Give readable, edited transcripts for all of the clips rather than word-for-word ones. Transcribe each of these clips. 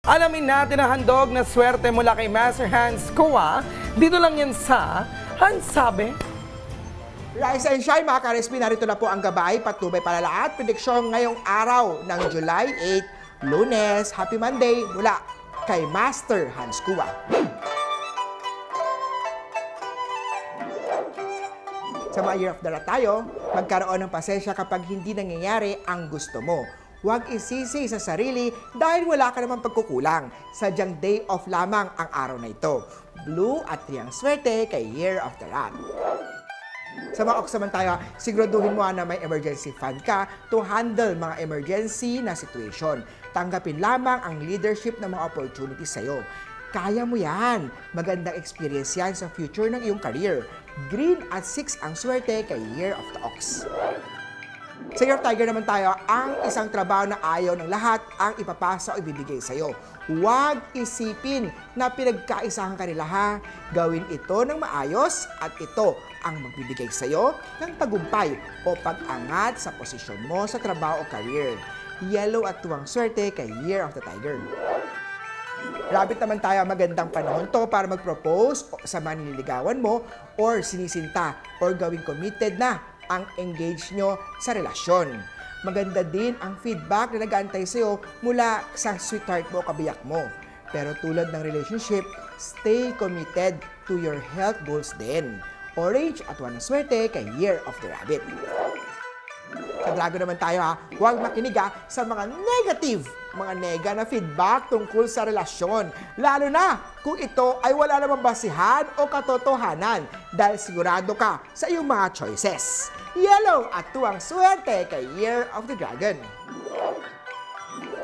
Alamin natin ang handog na swerte mula kay Master Hans Kua. Dito lang yan sa Hans Sabi. Rise and shine mga ka-RSP, narito na po ang gabay, patnubay, palalaat, prediksyon ngayong araw ng July 8, Lunes. Happy Monday mula kay Master Hans Kua. Sa mga Year of the Rat tayo, magkaroon ng pasensya kapag hindi nangyayari ang gusto mo. Huwag isisi sa sarili dahil wala ka namang pagkukulang. Sadyang day off lamang ang araw na ito. Blue at 3 ang swerte kay Year of the Rat. Sa mga Ox naman tayo, siguraduhin mo na may emergency fund ka to handle mga emergency na situation. Tanggapin lamang ang leadership ng mga opportunities sa'yo. Kaya mo yan. Magandang experience yan sa future ng iyong career. Green at 6 ang swerte kay Year of the Ox. Sa Year of Tiger naman tayo, ang isang trabaho na ayaw ng lahat ang ipapasa o ibibigay sa'yo. Huwag isipin na pinagkaisahan ka nila ha. Gawin ito ng maayos at ito ang magbibigay sa'yo ng tagumpay o pag-angat sa posisyon mo sa trabaho o career. Yellow at 2 ang swerte kay Year of the Tiger. Rabbit naman tayo, magandang panahon to para mag-propose sa manliligawan mo or sinisinta or gawing committed na ang engage nyo sa relasyon. Maganda din ang feedback na nag-aantay sa'yo mula sa sweetheart mo o kabiyak mo. Pero tulad ng relationship, stay committed to your health goals din. Orange at 1 ang swerte kay Year of the Rabbit. Sa Dragon naman tayo ha, huwag makinig sa mga negative, mga nega na feedback tungkol sa relasyon. Lalo na kung ito ay wala namang basihan o katotohanan dahil sigurado ka sa iyong mga choices. Yellow at 2 ang swerte kay Year of the Dragon.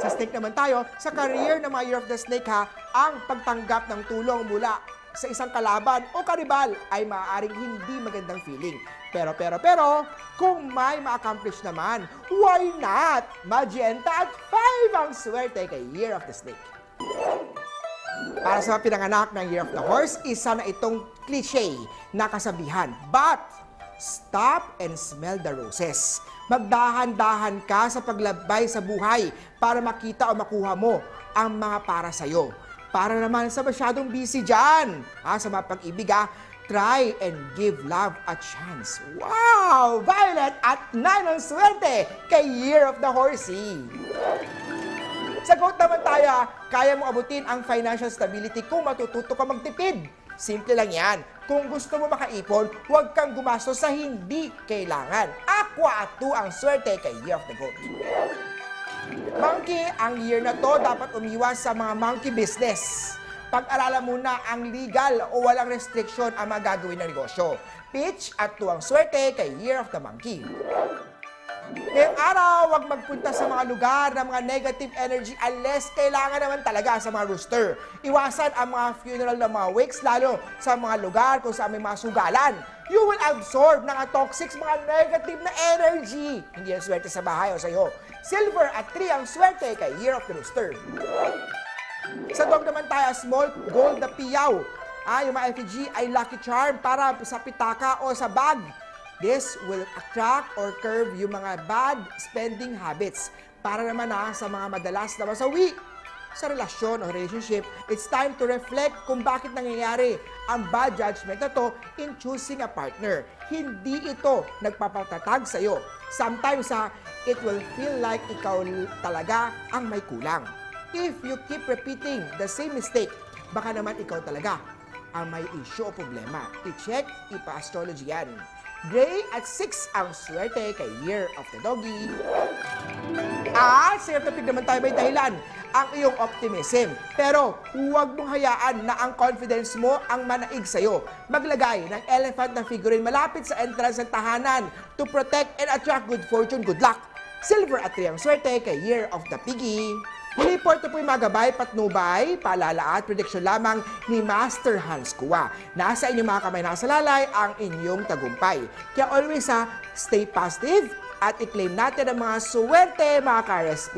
Sa Snake naman tayo, sa career ng mga Year of the Snake ha, ang pagtanggap ng tulong mula sa isang kalaban o karibal ay maaaring hindi magandang feeling. Pero, kung may ma-accomplish naman, why not? Magenta at 5 ang swerte kay Year of the Snake. Para sa pinanganak ng Year of the Horse, isa na itong cliche na kasabihan. But, stop and smell the roses. Magdahan-dahan ka sa paglabay sa buhay para makita o makuha mo ang mga para sa'yo. Para naman sa masyadong busy dyan, sa mga pag-ibig, try and give love a chance. Wow! Violet at 9 ang swerte kay Year of the Horsey. Sa Goat naman tayo, kaya mo abutin ang financial stability kung matututo ka magtipid. Simple lang yan. Kung gusto mo makaipon, huwag kang gumastos sa hindi kailangan. Aqua at 2 ang swerte kay Year of the Goat. Monkey, ang year na to dapat umiwas sa mga monkey business. Pag-aralan muna ang legal o walang restriction ang mga gagawin ng negosyo. Peach at 2 ang swerte kay Year of the Monkey. Ngayong araw, huwag magpunta sa mga lugar ng mga negative energy unless kailangan naman talaga sa mga rooster. Iwasan ang mga funeral ng mga wakes, lalo sa mga lugar kung saan may mga sugalan. You will absorb ng toxic, mga negative na energy. Hindi ang swerte sa bahay o sa iyo. Silver at 3 ang swerte kay Year of the Rooster. Sa dog naman tayo, small gold na piyaw. Yung mga effigy ay lucky charm para sa pitaka o sa bag. This will attract or curb yung mga bad spending habits. Para naman sa mga madalas na masawi sa relasyon o relationship, it's time to reflect kung bakit nangyayari ang bad judgment na to in choosing a partner. Hindi ito nagpapatatag sa'yo. Sometimes it will feel like ikaw talaga ang may kulang. If you keep repeating the same mistake, baka naman ikaw talaga ang may issue o problema. I-check, ipa-astrology yan. Gray at 6 ang swerte kay Year of the Doggy. At sa Year of the Pig naman tayo, may dahilan ang iyong optimism. Pero huwag mong hayaan na ang confidence mo ang manaig sa'yo. Maglagay ng elephant na figurine malapit sa entrance ng tahanan to protect and attract good fortune, good luck. Silver at 3 ang swerte kay Year of the Piggy. Muli po, ito po yung mga gabay, patnubay, paalala at prediksyon lamang ni Master Hans Kua. Nasa inyong mga kamay, nasa lalay ang inyong tagumpay. Kaya always stay positive at i-claim natin ang mga suwerte mga ka-RSP.